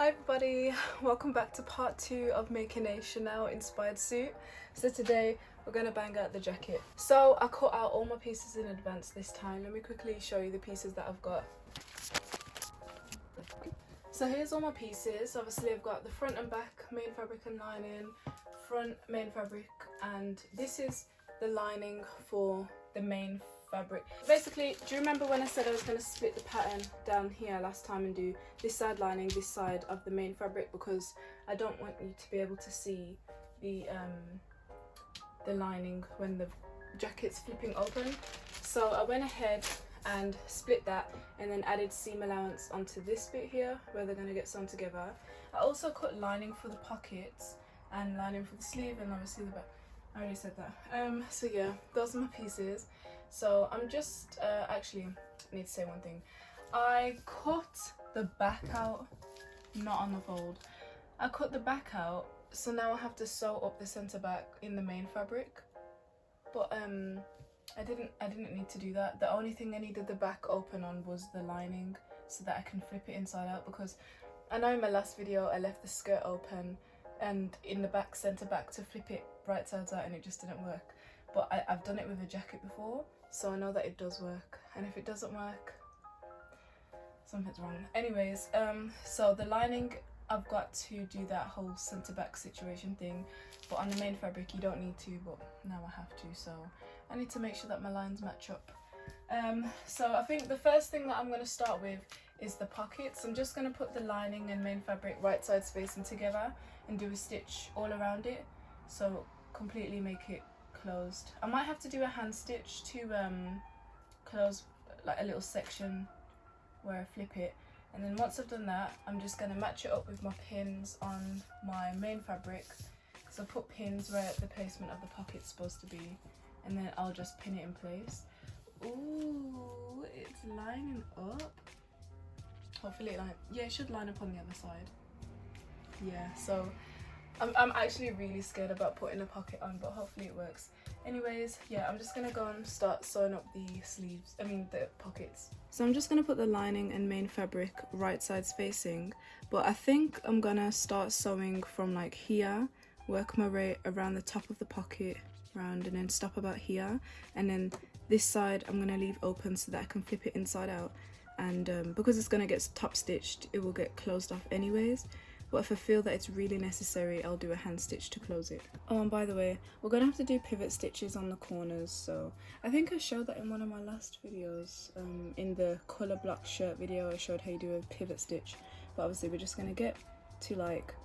Hi everybody, welcome back to part 2 of making a Chanel inspired suit. So today we're going to bang out the jacket. So I cut out all my pieces in advance this time. Let me quickly show you the pieces that I've got. So here's all my pieces. Obviously I've got the front and back, main fabric and lining, front, main fabric, and this is the lining for the main fabric. Basically, do you remember when I said I was going to split the pattern down here last time and do this side lining, this side of the main fabric, because I don't want you to be able to see the lining when the jacket's flipping open. So I went ahead and split that and then added seam allowance onto this bit here where they're going to get sewn together. I also cut lining for the pockets and lining for the sleeve and obviously the back. I already said that. So yeah, those are my pieces. So I'm just actually I need to say one thing. I cut the back out, not on the fold. I cut the back out, so now I have to sew up the center back in the main fabric. But I didn't need to do that. The only thing I needed the back open on was the lining so that I can flip it inside out, because I know in my last video I left the skirt open and in the back center back to flip it right sides out and it just didn't work. But I've done it with a jacket before, so I know that it does work, and if it doesn't work, something's wrong. Anyways, so the lining, I've got to do that whole centre back situation thing, but on the main fabric you don't need to, but now I have to, so I need to make sure that my lines match up. So I think the first thing that I'm going to start with is the pockets. I'm just going to put the lining and main fabric right sides facing together and do a stitch all around it, so completely make it closed. I might have to do a hand stitch to close like a little section where I flip it, and then once I've done that I'm just going to match it up with my pins on my main fabric, because I put pins right at the placement of the pocket's supposed to be, and then I'll just pin it in place. Ooh, it's lining up. Hopefully it should line up on the other side. Yeah, so I'm actually really scared about putting a pocket on, but hopefully it works. Anyways, yeah, I'm just gonna go and start sewing up the sleeves, the pockets. So I'm just gonna put the lining and main fabric right sides facing, but I think I'm gonna start sewing from like here, work my way around the top of the pocket, round, and then stop about here, and then this side I'm gonna leave open so that I can flip it inside out, and because it's gonna get top stitched, it will get closed off anyways. But if I feel that it's really necessary, I'll do a hand stitch to close it. Oh, and by the way, we're gonna have to do pivot stitches on the corners, so I think I showed that in one of my last videos. In the colour block shirt video I showed how you do a pivot stitch, but obviously we're just gonna get to like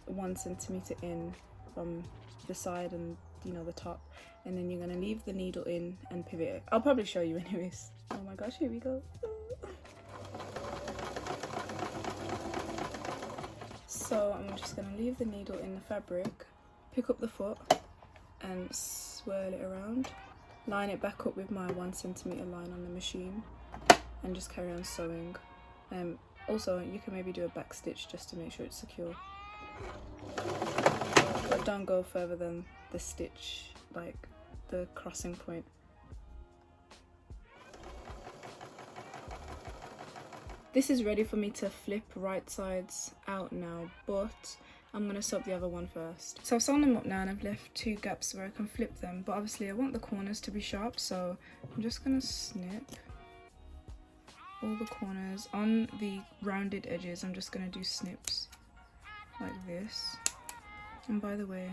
1 centimetre in from the side and the top, and then you're gonna leave the needle in and pivot it. I'll probably show you anyways. Oh my gosh, here we go. So I'm just going to leave the needle in the fabric, pick up the foot and swirl it around, line it back up with my 1 centimetre line on the machine, and just carry on sewing. Also you can maybe do a back stitch just to make sure it's secure, but don't go further than the stitch, like the crossing point. This is ready for me to flip right sides out now, but I'm going to sew up the other one first. So I've sewn them up now and I've left 2 gaps where I can flip them, but obviously I want the corners to be sharp, so I'm just going to snip all the corners. On the rounded edges I'm just going to do snips like this. And by the way,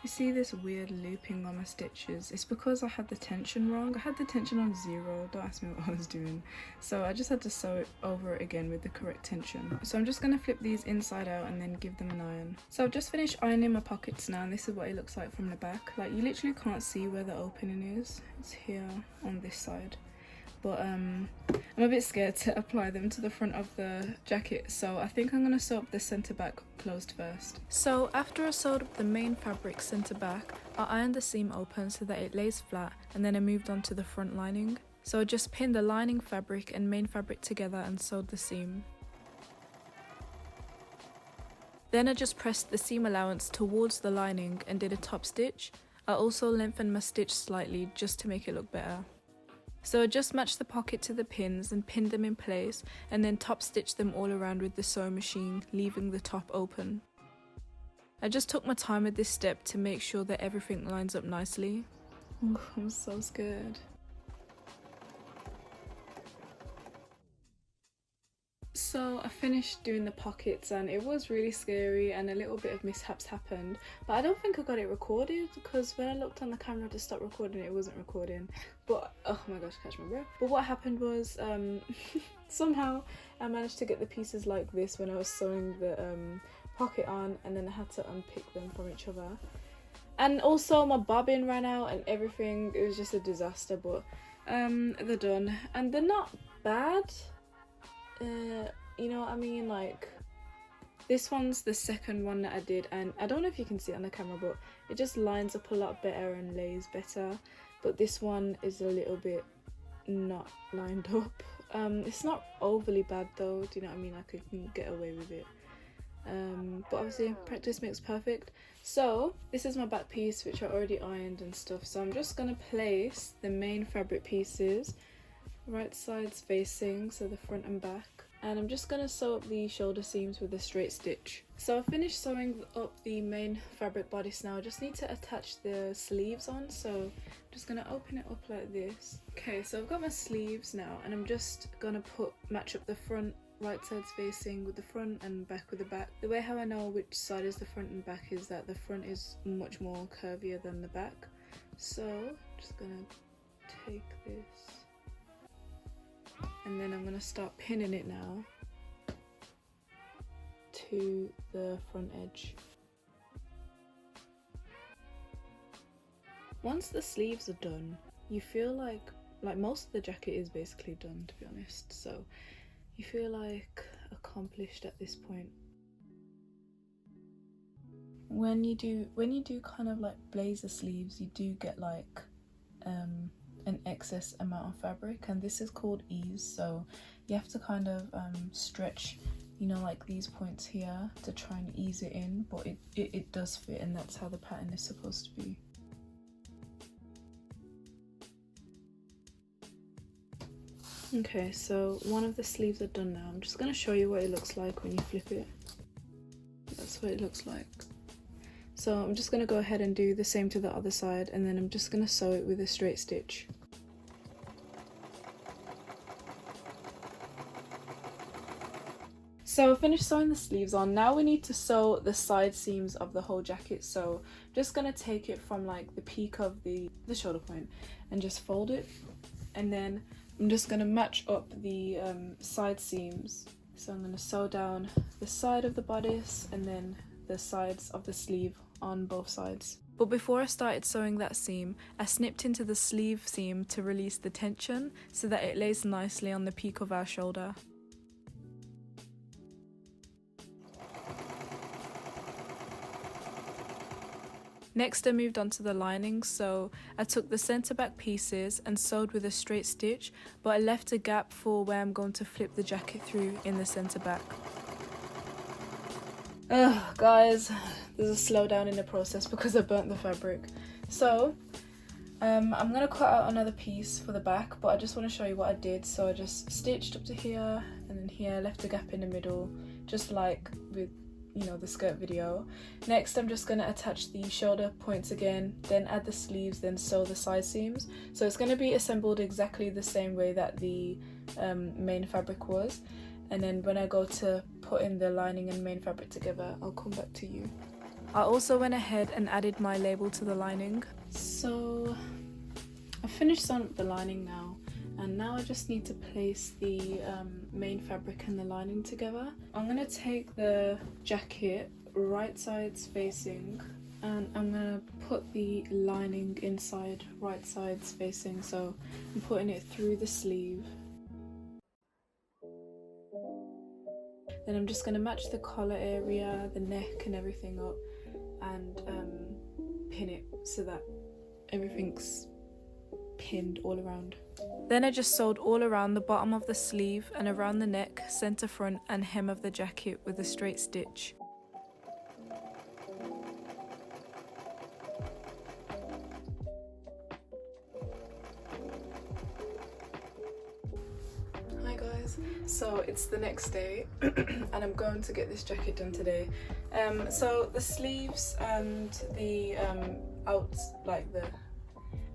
you see this weird looping on my stitches? It's because I had the tension wrong. I had the tension on 0, don't ask me what I was doing. So I just had to sew it over again with the correct tension. So I'm just going to flip these inside out and then give them an iron. So I've just finished ironing my pockets now, and this is what it looks like from the back. Like, you literally can't see where the opening is. It's here on this side. But I'm a bit scared to apply them to the front of the jacket, so I think I'm going to sew up the centre back closed first. So after I sewed up the main fabric centre back, I ironed the seam open so that it lays flat, and then I moved on to the front lining. So I just pinned the lining fabric and main fabric together and sewed the seam. Then I just pressed the seam allowance towards the lining and did a top stitch. I also lengthened my stitch slightly just to make it look better. So I just matched the pocket to the pins and pinned them in place, and then top stitched them all around with the sewing machine, leaving the top open. I just took my time with this step to make sure that everything lines up nicely. Ooh, I'm so scared. So I finished doing the pockets and it was really scary and a little bit of mishaps happened, but I don't think I got it recorded because when I looked on the camera to stop recording it wasn't recording. But oh my gosh, catch my breath. But what happened was somehow I managed to get the pieces like this when I was sewing the pocket on, and then I had to unpick them from each other. And also my bobbin ran out and everything. It was just a disaster, but they're done and they're not bad. You know what I mean, like this one's the second one that I did, and I don't know if you can see it on the camera, but it just lines up a lot better and lays better. But this one is a little bit not lined up. It's not overly bad though, do you know what I mean? I could get away with it. But obviously practice makes perfect. So this is my back piece, which I already ironed and stuff, so I'm just gonna place the main fabric pieces right sides facing, so the front and back, and I'm just gonna sew up the shoulder seams with a straight stitch. So I finished sewing up the main fabric bodice now. I just need to attach the sleeves on, so I'm just gonna open it up like this. Okay, so I've got my sleeves now, and I'm just gonna match up the front right sides facing with the front and back with the back. The way how I know which side is the front and back is that the front is much more curvier than the back. So I'm just gonna take this, and then I'm going to start pinning it now to the front edge. Once the sleeves are done, you feel like most of the jacket is basically done, to be honest, so you feel like accomplished at this point. When you do kind of like blazer sleeves, you do get like an excess amount of fabric, and this is called ease, so you have to kind of stretch, you know, like these points here to try and ease it in, but it does fit, and that's how the pattern is supposed to be. Okay, so one of the sleeves are done now. I'm just going to show you what it looks like when you flip it. That's what it looks like. So I'm just going to go ahead and do the same to the other side, and then I'm just going to sew it with a straight stitch. So I finished sewing the sleeves on. Now we need to sew the side seams of the whole jacket. So I'm just going to take it from like the peak of the shoulder point and just fold it, and then I'm just going to match up the side seams. So I'm going to sew down the side of the bodice and then the sides of the sleeve on both sides. But before I started sewing that seam, I snipped into the sleeve seam to release the tension so that it lays nicely on the peak of our shoulder. Next I moved on to the lining, so I took the centre back pieces and sewed with a straight stitch, but I left a gap for where I'm going to flip the jacket through in the centre back. Ugh, guys, there's a slowdown in the process because I burnt the fabric. So I'm going to cut out another piece for the back, but I just want to show you what I did. So I just stitched up to here and then here, left a gap in the middle, just like with, you know, the skirt video. Next I'm just going to attach the shoulder points again, then add the sleeves, then sew the side seams. So it's going to be assembled exactly the same way that the main fabric was, and then when I go to put in the lining and main fabric together, I'll come back to you. I also went ahead and added my label to the lining. So I finished sewing up the lining now, and now I just need to place the main fabric and the lining together. I'm going to take the jacket right sides facing, and I'm going to put the lining inside right sides facing, so I'm putting it through the sleeve. Then I'm just going to match the collar area, the neck and everything up, and pin it so that everything's pinned all around. Then I just sewed all around the bottom of the sleeve and around the neck, centre front and hem of the jacket with a straight stitch. guys, so it's the next day and I'm going to get this jacket done today. So the sleeves and the the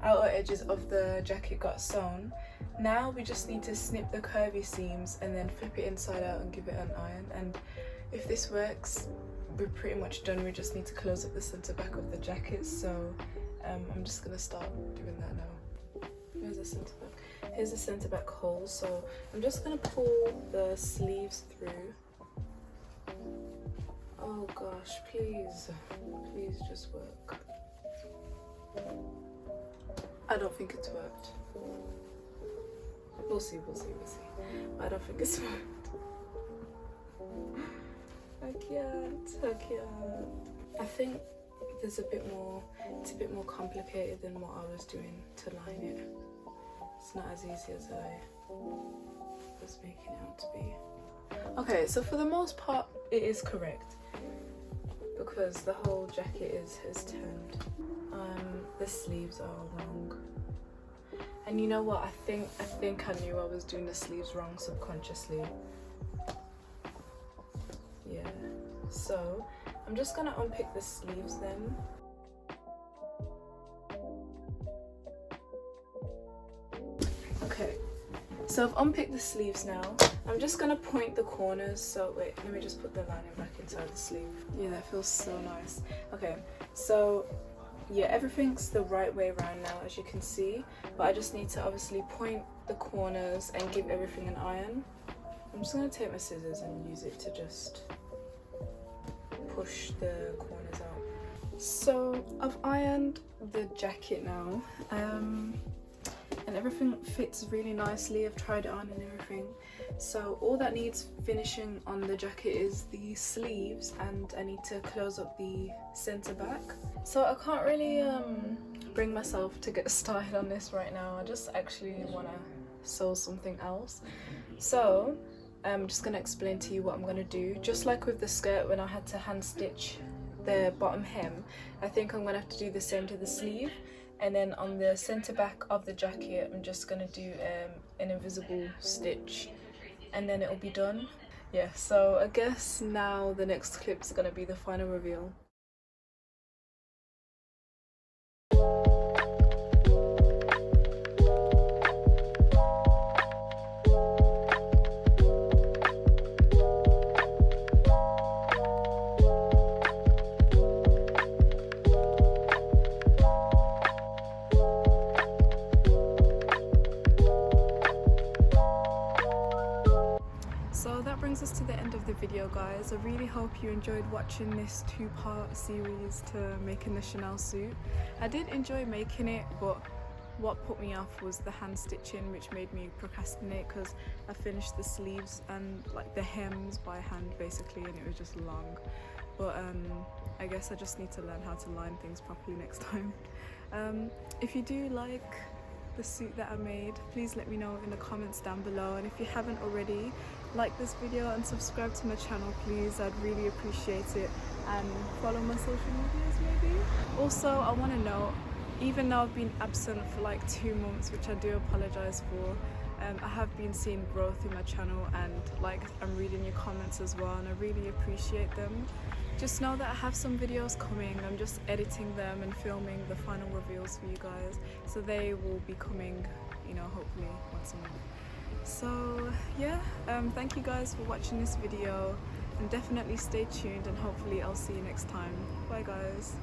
outer edges of the jacket got sewn. Now we just need to snip the curvy seams and then flip it inside out and give it an iron, and if this works we're pretty much done. We just need to close up the center back of the jacket, so I'm just gonna start doing that now. Here's the center back. Here's the center back hole, so I'm just gonna pull the sleeves through. Oh gosh, please just work. I don't think it's worked. We'll see. I don't think it's worked. I can't. I think there's it's a bit more complicated than what I was doing to line it. It's not as easy as I was making it out to be. Okay, so for the most part it is correct because the whole jacket is turned. The sleeves are wrong. And you know what, I think I knew I was doing the sleeves wrong subconsciously. Yeah, so I'm just gonna unpick the sleeves then. Okay, so I've unpicked the sleeves now. I'm just gonna point the corners, so wait, let me just put the lining back inside the sleeve. Yeah, that feels so nice. Okay, so yeah, everything's the right way around now, as you can see, but I just need to obviously point the corners and give everything an iron. I'm just gonna take my scissors and use it to just push the corners out. So I've ironed the jacket now, and everything fits really nicely. I've tried it on and everything. So all that needs finishing on the jacket is the sleeves, and I need to close up the center back. So I can't really bring myself to get started on this right now. I just actually want to sew something else. So I'm just going to explain to you what I'm going to do. Just like with the skirt when I had to hand stitch the bottom hem, I think I'm going to have to do the same to the sleeve. And then on the center back of the jacket I'm just going to do an invisible stitch, and then it'll be done. Yeah, so I guess now the next clip's going to be the final reveal. So that brings us to the end of the video, guys. I really hope you enjoyed watching this two-part series to making the Chanel suit. I did enjoy making it, but what put me off was the hand stitching, which made me procrastinate because I finished the sleeves and like the hems by hand basically, and it was just long. But I guess I just need to learn how to line things properly next time. If you do like the suit that I made, please let me know in the comments down below, and if you haven't already, like this video and subscribe to my channel please. I'd really appreciate it, and follow my social medias maybe. Also, I want to know, even though I've been absent for like 2 months, which I do apologize for, I have been seeing growth in my channel, and like I'm reading your comments as well, and I really appreciate them. Just know that I have some videos coming. I'm just editing them and filming the final reveals for you guys, so they will be coming, you know, hopefully once a month. So yeah, thank you guys for watching this video, and definitely stay tuned, and hopefully I'll see you next time. Bye guys.